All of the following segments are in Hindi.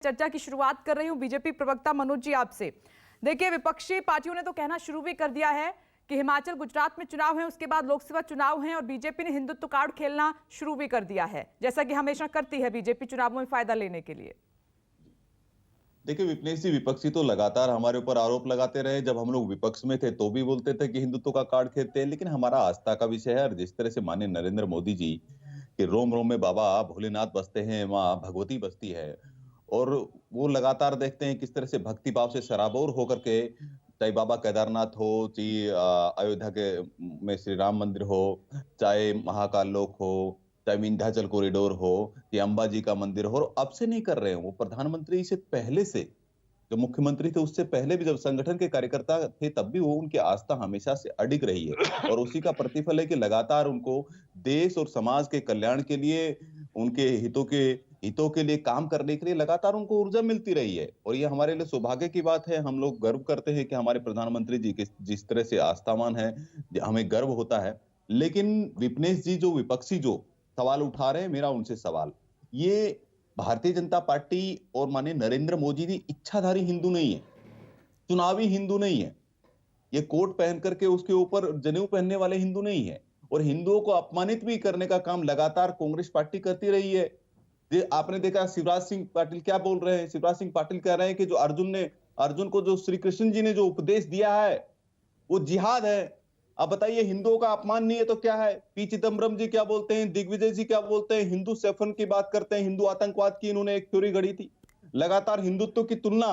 चर्चा की शुरुआत कर रही हूं बीजेपी प्रवक्ता मनोज जी आपसे। देखिए, विपक्षी पार्टियों ने तो कहना शुरू भी कर दिया है कि हिमाचल गुजरात में चुनाव है, उसके बाद लोकसभा चुनाव है और बीजेपी ने हिंदुत्व कार्ड खेलना शुरू भी कर दिया है, जैसा कि हमेशा करती है बीजेपी चुनावों में फायदा लेने के लिए। देखिए विपनेश जी, विपक्षी तो लगातार हमारे ऊपर आरोप लगाते रहे। जब हम लोग विपक्ष में थे तो भी बोलते थे कि हिंदुत्व का कार्ड खेलते हैं, लेकिन हमारा आस्था का विषय है। और जिस तरह से माननीय नरेंद्र मोदी जी के रोम रोम में बाबा भोलेनाथ बसते हैं, माँ भगवती बसती है, और वो लगातार देखते हैं किस तरह से भक्ति भाव से सराबोर होकर के, चाहे बाबा केदारनाथ हो, चाहे अयोध्या के में श्री राम मंदिर हो, चाहे महाकाल लोक हो, चाहे विंध्याचल कॉरिडोर हो, ये अंबाजी का मंदिर हो, और अब से नहीं कर रहे हैं। वो प्रधानमंत्री से पहले से, जो मुख्यमंत्री थे उससे पहले भी जब संगठन के कार्यकर्ता थे तब भी वो उनकी आस्था हमेशा से अडिग रही है। और उसी का प्रतिफल है कि लगातार उनको देश और समाज के कल्याण के लिए, उनके हितों के लिए काम करने के लिए लगातार उनको ऊर्जा मिलती रही है। और ये हमारे लिए सौभाग्य की बात है। हम लोग गर्व करते हैं कि हमारे प्रधानमंत्री जी जिस तरह से आस्थावान है, हमें गर्व होता है। लेकिन विपनेश जी, जो विपक्षी जो सवाल उठा रहे हैं, मेरा उनसे सवाल, ये भारतीय जनता पार्टी और माननीय नरेंद्र मोदी जी इच्छाधारी हिंदू नहीं है, चुनावी हिंदू नहीं है। ये कोट पहन करके उसके ऊपर जनेऊ पहनने वाले हिंदू नहीं है। और हिंदुओं को अपमानित भी करने का काम लगातार कांग्रेस पार्टी करती रही है। ये आपने देखा शिवराज सिंह पाटिल क्या बोल रहे हैं। शिवराज सिंह पाटिल कह रहे हैं कि जो अर्जुन को जो श्री कृष्ण जी ने जो उपदेश दिया है वो जिहाद है। अब बताइए, हिंदुओं का अपमान नहीं है तो क्या है। पी चिदम्बरम जी क्या बोलते हैं, दिग्विजय जी क्या बोलते हैं, हिंदू सेफन की बात करते हैं, हिंदू आतंकवाद की इन्होंने एक थ्योरी गढ़ी थी। लगातार हिंदुत्व की तुलना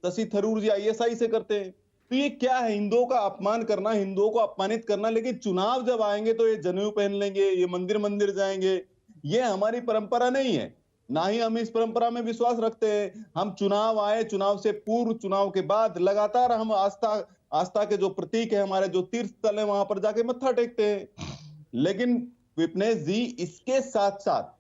शशि थरूर जी आईएसआई से करते हैं। तो ये क्या है, हिंदुओं का अपमान करना, हिंदुओं को अपमानित करना। लेकिन चुनाव जब आएंगे तो ये जनेऊ पहन लेंगे, ये मंदिर मंदिर जाएंगे। ये हमारी परंपरा नहीं है, ना ही हम इस परंपरा में विश्वास रखते हैं। हम चुनाव आए, चुनाव से पूर्व, चुनाव के बाद लगातार हम आस्था के जो प्रतीक है, हमारे जो तीर्थ स्थल है, वहां पर जाके मत्था टेकते हैं। लेकिन विपनेश जी, इसके साथ साथ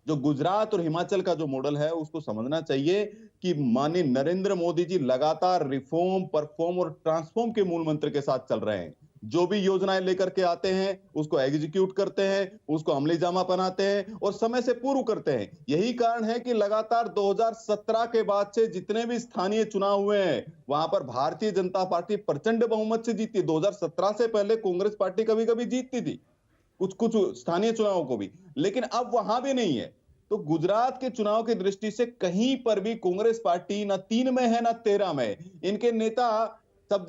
जो गुजरात और हिमाचल का जो मॉडल है उसको समझना चाहिए कि माननीय नरेंद्र मोदी जी लगातार रिफॉर्म, परफॉर्म और ट्रांसफॉर्म के मूल मंत्र के साथ चल रहे हैं। जो भी योजनाएं लेकर के आते हैं उसको एग्जीक्यूट करते हैं, उसको अमली जामा पहनाते हैं और समय से पूर्ण करते हैं। यही कारण है कि लगातार 2017 के बाद से जितने भी स्थानीय चुनाव हुए हैं वहां पर भारतीय जनता पार्टी प्रचंड बहुमत से जीती। 2017 से पहले कांग्रेस पार्टी कभी कभी जीतती थी कुछ कुछ स्थानीय चुनावों को भी, लेकिन अब वहां भी नहीं है। तो गुजरात के चुनाव की दृष्टि से कहीं पर भी कांग्रेस पार्टी ना 3 में है ना 13 में। इनके नेता सब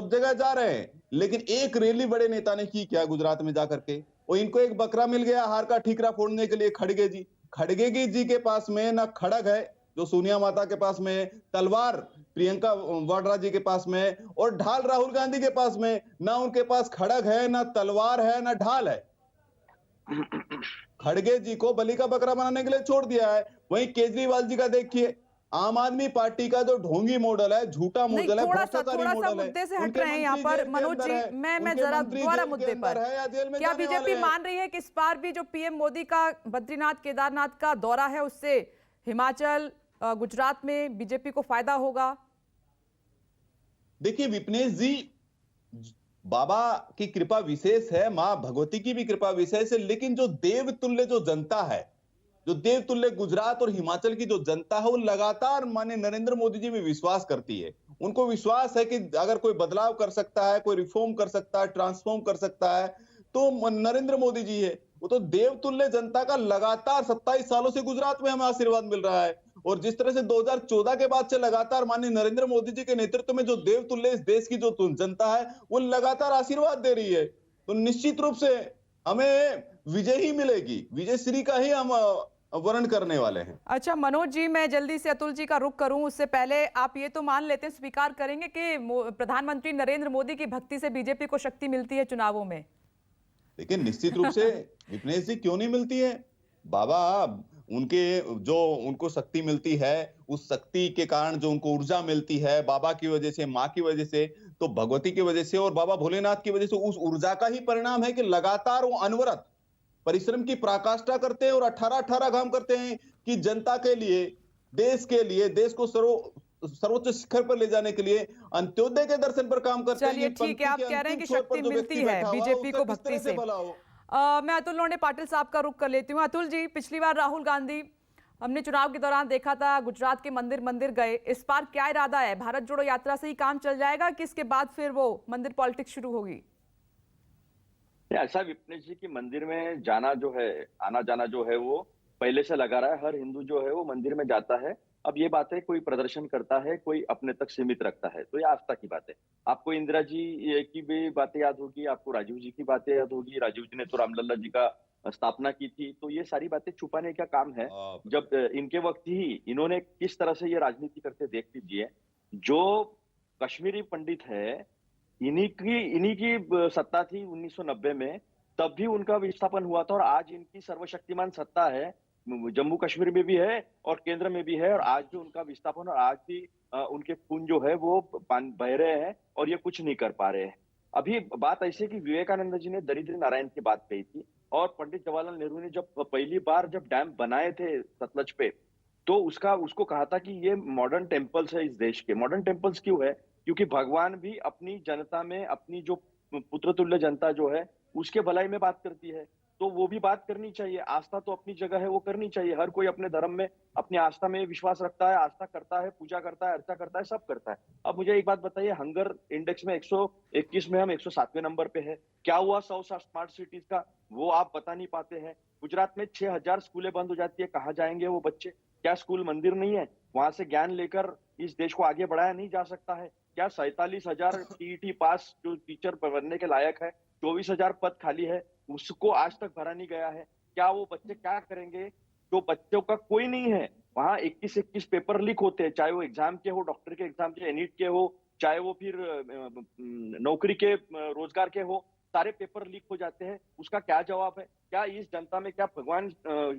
जगह जा रहे हैं, लेकिन एक रैली बड़े नेता ने की क्या गुजरात में जाकर के। और इनको एक बकरा मिल गया हार का ठीकरा फोड़ने के लिए, खड़गे जी के पास में ना खड़ग है जो सोनिया माता के पास में, तलवार प्रियंका वाड्रा जी के पास में, और ढाल राहुल गांधी के पास में। ना उनके पास खड़ग है, ना तलवार है, ना ढाल है। खड़गे जी को बलि का बकरा बनाने के लिए छोड़ दिया है। वहीं केजरीवाल जी का देखिए, आम आदमी पार्टी का जो ढोंगी मॉडल है, झूठा मॉडल है, भ्रष्टाचारी मॉडल है। मुद्दे से हट रहे हैं यहाँ पर मनोज जी। मैं जरा दोबारा मुद्दे पर, क्या बीजेपी मान रही है कि इस बार भी जो पीएम मोदी का बद्रीनाथ केदारनाथ का दौरा है उससे हिमाचल गुजरात में बीजेपी को फायदा होगा? देखिए विपनेश जी, बाबा की कृपा विशेष है, मां भगवती की भी कृपा विशेष है, लेकिन जो देवतुल्य जो जनता है, जो देवतुल्य गुजरात और हिमाचल की जो जनता है, वो लगातार माननीय नरेंद्र मोदी जी में विश्वास करती है। उनको विश्वास है कि अगर कोई बदलाव कर सकता है, कोई रिफॉर्म कर सकता है, ट्रांसफॉर्म कर सकता है, तो नरेंद्र मोदी जी है। वो तो देवतुल्य जनता का लगातार 27 सालों से गुजरात में हमें आशीर्वाद मिल रहा है। और जिस तरह से 2014 के बाद से लगातार माननीय नरेंद्र मोदी जी के नेतृत्व में जो देवतुल्य इस देश की जो जनता है वो लगातार आशीर्वाद दे रही है, तो निश्चित रूप से हमें विजय ही मिलेगी। विजय श्री का ही हम वर्ण करने वाले हैं। अच्छा मनोज जी, मैं जल्दी से अतुल जी का रुख करूं, उससे पहले आप ये तो मान लेते हैं, स्वीकार करेंगे कि प्रधानमंत्री नरेंद्र मोदी की भक्ति से बीजेपी को शक्ति मिलती है चुनावों में? देखिए निश्चित रूप से विपनेश जी, क्यों नहीं मिलती है। बाबा उनको शक्ति मिलती है, उस शक्ति के कारण जो उनको ऊर्जा मिलती है बाबा की वजह से, माँ की वजह से, तो भगवती की वजह से और बाबा भोलेनाथ की वजह से, उस ऊर्जा का ही परिणाम है कि लगातार वो अनवरत परिश्रम की पराकाष्ठा करते हैं और 18 काम करते हैं कि जनता के लिए, देश को सर्वोच्च शिखर पर ले जाने के लिए, अंत्योदय के दर्शन पर काम करते हैं। चलिए ठीक है, आप कह रहे हैं कि शक्ति मिलती है बीजेपी को भक्ति से। मैं अतुल लोंढे पाटिल साहब का रुख कर लेती हूँ। अतुल जी, पिछली बार राहुल गांधी हमने चुनाव के दौरान देखा था गुजरात के मंदिर मंदिर गए, इस बार क्या इरादा है? भारत जोड़ो यात्रा से ही काम चल जाएगा कि इसके बाद फिर वो मंदिर पॉलिटिक्स शुरू होगी? ऐसा विपनेश जी की मंदिर में जाना जो है, आना जाना जो है वो पहले से लगा रहा है। हर हिंदू जो है वो मंदिर में जाता है। अब ये बातें कोई प्रदर्शन करता है, कोई अपने तक सीमित रखता है, तो ये आस्था की बात है। आपको इंदिरा जी की भी बातें याद होगी, आपको राजीव जी की बातें याद होगी। राजीव जी ने तो रामलला जी का स्थापना की थी, तो ये सारी बातें छुपाने का काम है। जब इनके वक्त ही इन्होंने किस तरह से ये राजनीति करते देख लीजिए। जो कश्मीरी पंडित है, इन्हीं की सत्ता थी 1990 में, तब भी उनका विस्थापन हुआ था। और आज इनकी सर्वशक्तिमान सत्ता है, जम्मू कश्मीर में भी है और केंद्र में भी है। और आज जो उनका विस्थापन और आज भी उनके खून जो है वो बह रहे हैं और ये कुछ नहीं कर पा रहे हैं। अभी बात ऐसी है कि विवेकानंद जी ने दरिद्र नारायण की बात कही थी और पंडित जवाहरलाल नेहरू ने जब पहली बार जब डैम बनाए थे सतलज पे, तो उसको कहा था कि ये मॉडर्न टेम्पल्स है इस देश के। मॉडर्न टेम्पल्स क्यों है? क्योंकि भगवान भी अपनी जनता में, अपनी जो पुत्रतुल्य जनता जो है उसके भलाई में बात करती है, तो वो भी बात करनी चाहिए। आस्था तो अपनी जगह है, वो करनी चाहिए। हर कोई अपने धर्म में, अपनी आस्था में विश्वास रखता है, आस्था करता है, पूजा करता है, अर्चा करता है, सब करता है। अब मुझे एक बात बताइए, हंगर इंडेक्स में 121 में हम 107वें नंबर पे है। क्या हुआ 100 स्मार्ट सिटीज का? वो आप बता नहीं पाते हैं। गुजरात में 6000 स्कूलें बंद हो जाती है, कहाँ जाएंगे वो बच्चे? क्या स्कूल मंदिर नहीं है? वहां से ज्ञान लेकर इस देश को आगे बढ़ाया नहीं जा सकता है? क्या 47,000 टीईटी पास जो टीचर बनने के लायक है, 24,000 पद खाली है, उसको आज तक भरा नहीं गया है? क्या वो बच्चे क्या करेंगे? जो बच्चों का कोई नहीं है, वहां 21 पेपर लीक होते हैं, चाहे वो एग्जाम के हो, डॉक्टर के एग्जाम के, एनीट के हो, चाहे वो फिर नौकरी के, रोजगार के हो, सारे पेपर लीक हो जाते हैं। उसका क्या जवाब है? क्या इस जनता में, क्या भगवान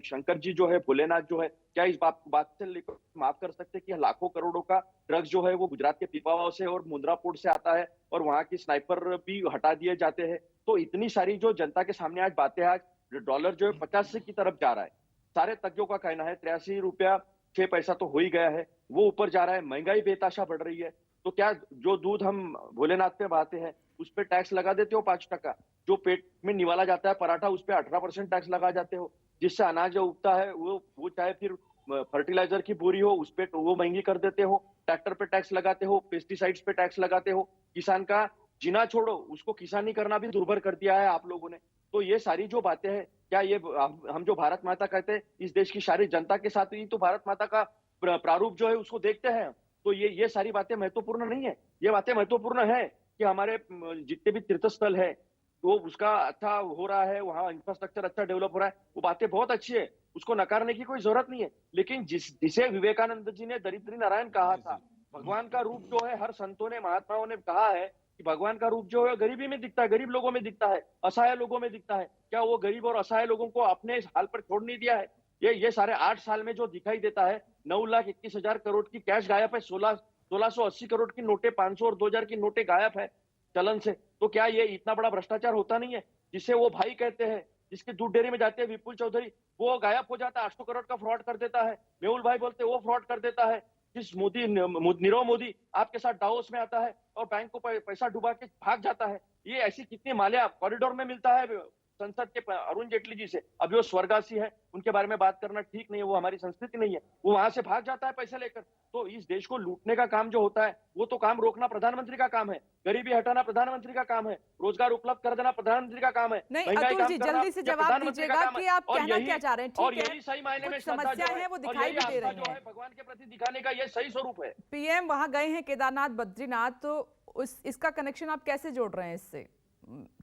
शंकर जी जो है, भोलेनाथ जो है, क्या इस बात से लेकर माफ कर सकते कि लाखों करोड़ों का ड्रग्स जो है वो गुजरात के पीपावाव से और मुंद्रा पोर्ट से आता है और वहां की स्नाइपर भी हटा दिए जाते हैं? तो इतनी सारी जो जनता के सामने आज बातें, आज डॉलर जो है 85 की तरफ जा रहा है। सारे तज्ञों का कहना है 83 रुपया 6 पैसा तो हो ही गया है, वो ऊपर जा रहा है। महंगाई बेताशा बढ़ रही है। तो क्या जो दूध हम भोलेनाथ पे बहाते हैं उस पे टैक्स लगा देते हो 5%? जो पेट में निवाला जाता है पराठा, उस पे 18% टैक्स लगा जाते हो। जिससे अनाज जो उगता है वो चाहे फिर फर्टिलाइजर की बोरी हो, उस पे वो महंगी कर देते हो। ट्रैक्टर पे टैक्स लगाते हो, पेस्टिसाइड्स पे टैक्स लगाते हो। किसान का जीना छोड़ो, उसको किसानी करना भी दुर्भर कर दिया है आप लोगों ने। तो ये सारी जो बातें हैं, क्या ये हम जो भारत माता कहते हैं, इस देश की सारी जनता के साथ ही तो भारत माता का प्रारूप जो है उसको देखते हैं। तो ये सारी बातें महत्वपूर्ण नहीं है। ये बातें महत्वपूर्ण है कि हमारे जितने भी तीर्थ स्थल है वो उसका अच्छा हो रहा है, वहाँ इंफ्रास्ट्रक्चर अच्छा डेवलप हो रहा है, वो बातें बहुत अच्छी है, उसको नकारने की कोई जरूरत नहीं है। लेकिन जिसे विवेकानंद जी ने दरिद्री नारायण कहा था, भगवान का रूप जो है, हर संतों ने, महात्माओं ने कहा है कि भगवान का रूप जो है गरीबी में दिखता है, गरीब लोगों में दिखता है, असहाय लोगों में दिखता है। क्या वो गरीब और असहाय लोगों को अपने हाल पर छोड़ नहीं दिया है? ये सारे 8 साल में जो दिखाई देता है, 9,21,000 करोड़ की कैश गायब है, 1680 करोड़ की नोटें, 500 और 2000 की नोटें गायब है चलन से। तो क्या ये इतना बड़ा भ्रष्टाचार होता नहीं है? जिसे वो भाई कहते हैं, जिसके दूध डेयरी में जाते हैं विपुल चौधरी, वो गायब हो जाता है, 800 करोड़ का फ्रॉड कर देता है। मेहुल भाई बोलते हैं वो फ्रॉड कर देता है। जिस नीरव मोदी आपके साथ डावोस में आता है और बैंक को पैसा डुबा के भाग जाता है। ये ऐसी कितनी माल्या कॉरिडोर में मिलता है संसद के अरुण जेटली जी से। अभी वो स्वर्गवासी है, उनके बारे में बात करना ठीक नहीं है, वो हमारी संस्कृति नहीं है। वो वहां से भाग जाता है पैसे लेकर। तो इस देश को लूटने का काम जो होता है, वो तो काम रोकना प्रधानमंत्री का काम है, गरीबी हटाना प्रधानमंत्री का काम है, रोजगार उपलब्ध कर देना प्रधानमंत्री का काम है। नहीं अतुल जी, जल्दी से जवाब दीजिएगा कि आप कहना क्या चाह रहे हैं। और ठीक यही सही मायने में समस्या है, वो दिखाई भी दे रही है। भगवान के प्रति दिखाने का ये सही स्वरूप है। पीएम वहां गए हैं केदारनाथ, बद्रीनाथ, तो इसका कनेक्शन आप कैसे जोड़ रहे हैं इससे?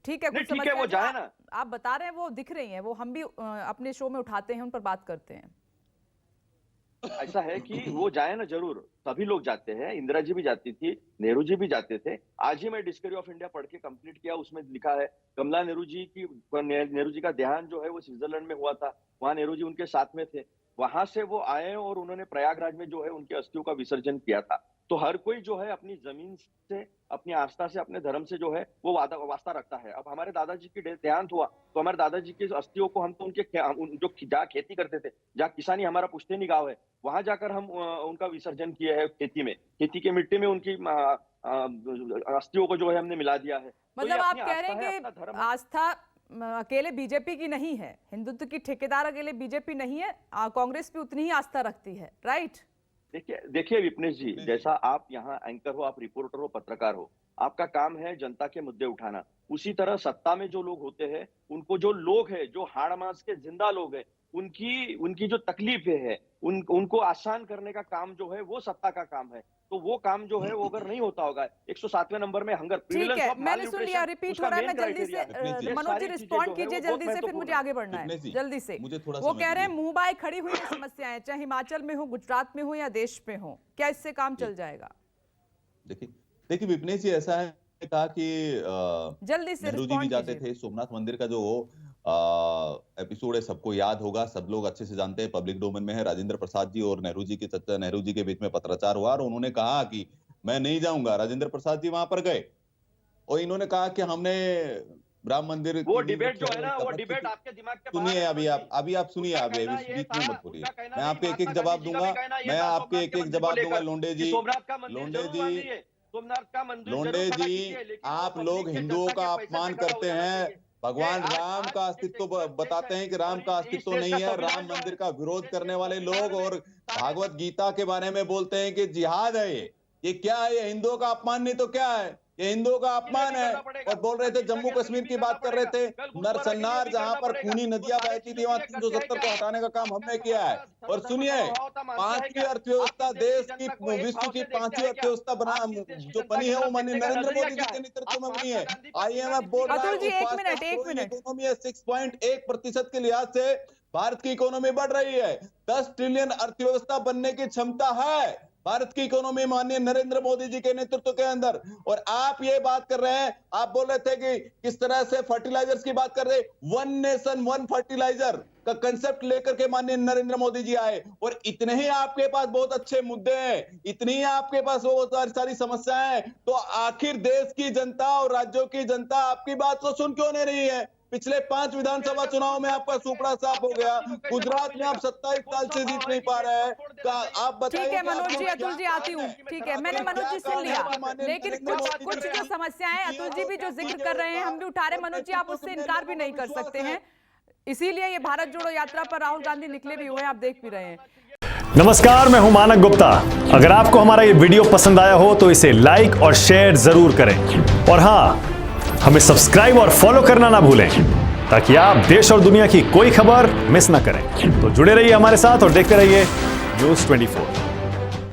ठीक है, कुछ समस्या वो जाए ना। आप बता रहे हैं वो दिख रही हैं, वो हम भी अपने शो में उठाते हैं, उन पर बात करते हैं। ऐसा है कि वो जाए ना, जरूर, सभी लोग जाते हैं। इंदिरा जी भी जाती थी, नेहरू जी भी जाते थे। आज ही मैं डिस्कवरी ऑफ इंडिया पढ़ के कंप्लीट किया, उसमें लिखा है कमला नेहरू जी का देहांत जो है वो स्विट्जरलैंड में हुआ था। वहां नेहरू जी उनके साथ में थे। वहां से वो आए और उन्होंने प्रयागराज में जो है उनके अस्थियों का विसर्जन किया था। तो हर कोई जो है अपनी जमीन से, अपनी आस्था से, अपने धर्म से जो है वो वास्ता रखता है। अब हमारे दादाजी की देहांत हुआ तो हमारे दादाजी की अस्थियों को हम तो उनके जो जहाँ खेती करते थे, जहाँ किसानी, हमारा पुश्तैनी गांव है, वहां जाकर हम उनका विसर्जन किए हैं। खेती के मिट्टी में उनकी अस्थियों को जो है हमने मिला दिया है। मतलब आप कह रहे हैं कि आस्था अकेले बीजेपी की नहीं है, हिंदुत्व की ठेकेदार अकेले बीजेपी नहीं है, कांग्रेस भी उतनी ही आस्था रखती है, राइट? देखिए विपनेश जी, जैसा आप यहाँ एंकर हो, आप रिपोर्टर हो, पत्रकार हो, आपका काम है जनता के मुद्दे उठाना। उसी तरह सत्ता में जो लोग होते हैं, उनको जो लोग हैं, जो हाड़ मांस के जिंदा लोग हैं, उनकी जो तकलीफें है, उनको आसान करने का काम जो है वो सत्ता का काम है। तो वो काम जो है वो अगर नहीं होता होगा, 107वें नंबर में हंगर, ठीक है, मैंने सुन लिया, रिपीट हो रहा है, मैं जल्दी से मनोज जी रिस्पॉन्ड कीजिए जल्दी से, फिर मुझे आगे बढ़ना है जल्दी से। वो कह रहे हैं मुंह बाय खड़ी हुई समस्याएं, चाहे हिमाचल में हो, गुजरात में हो या देश में हो, क्या इससे काम चल जाएगा? देखिए विपनेश जी, ऐसा है कहा कि जल्दी से नेहरू जी भी जाते थे। सोमनाथ मंदिर का जो एपिसोड है सबको याद होगा, सब लोग अच्छे से जानते हैं, पब्लिक डोमेन में है। राजेंद्र प्रसाद जी और नेहरू जी के चचा नेहरू जी के बीच में पत्राचार हुआ और उन्होंने कहा कि मैं नहीं जाऊंगा। राजेंद्र प्रसाद जी वहां पर गए और इन्होंने कहा कि हमने राम मंदिर, वो डिबेट जो है ना, वो डिबेट आपके दिमाग के बाहर सुनिए, अभी आप सुनिए, आप बीच में मत बोलिए, मैं आपको एक एक जवाब दूंगा, मैं आपके एक एक जवाब दूंगा। लोंडे जी, लोंडे जी, आप लोग हिंदुओं का अपमान करते हैं, भगवान राम का अस्तित्व बताते हैं कि राम का अस्तित्व नहीं है, राम मंदिर का विरोध करने वाले लोग, और भागवत गीता के बारे में बोलते हैं कि जिहाद है। ये क्या है? ये हिंदुओं का अपमान नहीं तो क्या है? ये हिंदुओं का अपमान है। और बोल रहे थे जम्मू कश्मीर की बात कर रहे थे, नरसन्नार जहां पर खूनी नदियां बहती थी वहां 370 को हटाने का काम हमने किया है। और सुनिए, 5वीं अर्थव्यवस्था, देश की, विश्व की 5वीं अर्थव्यवस्था जो बनी है वो माननीय नरेंद्र मोदी जी के नेतृत्व में बनी है। IMF बोल रहा है इकोनॉमी है 6.1% के लिहाज से भारत की इकोनॉमी बढ़ रही है। 10 ट्रिलियन अर्थव्यवस्था बनने की क्षमता है भारत की इकोनॉमी माननीय नरेंद्र मोदी जी के नेतृत्व के अंदर। और आप ये बात कर रहे हैं, आप बोल रहे थे कि किस तरह से फर्टिलाइजर्स की बात कर रहे, 1 नेशन 1 फर्टिलाइजर का कंसेप्ट लेकर के माननीय नरेंद्र मोदी जी आए। और इतने ही आपके पास बहुत अच्छे मुद्दे हैं, इतनी ही आपके पास वो सारी समस्याएं हैं, तो आखिर देश की जनता और राज्यों की जनता आपकी बात को सुन क्यों नहीं रही है? पिछले 5 विधानसभा चुनाव में आपका सुपड़ा साफ हो गया, गुजरात में आप 27 साल से जीत नहीं पा रहे हैं। आप बताइए। ठीक है मनोज जी, अतुल जी आती हूँ, ठीक है, मैंने मनोज जी सुन लिया, लेकिन कुछ जो समस्याएं अतुल जी भी जो जिक्र कर रहे हैं हम भी उठा रहे हैं, मनोज जी आप उससे इनकार भी नहीं कर सकते हैं, इसीलिए ये भारत जोड़ो यात्रा पर राहुल गांधी निकले भी हुए हैं, आप देख भी रहे हैं। नमस्कार, मैं हूं मानक गुप्ता। अगर आपको हमारा ये वीडियो पसंद आया हो तो इसे लाइक और शेयर जरूर करें, और हाँ, हमें सब्सक्राइब और फॉलो करना ना भूलें ताकि आप देश और दुनिया की कोई खबर मिस ना करें। तो जुड़े रहिए हमारे साथ और देखते रहिए न्यूज़ 24।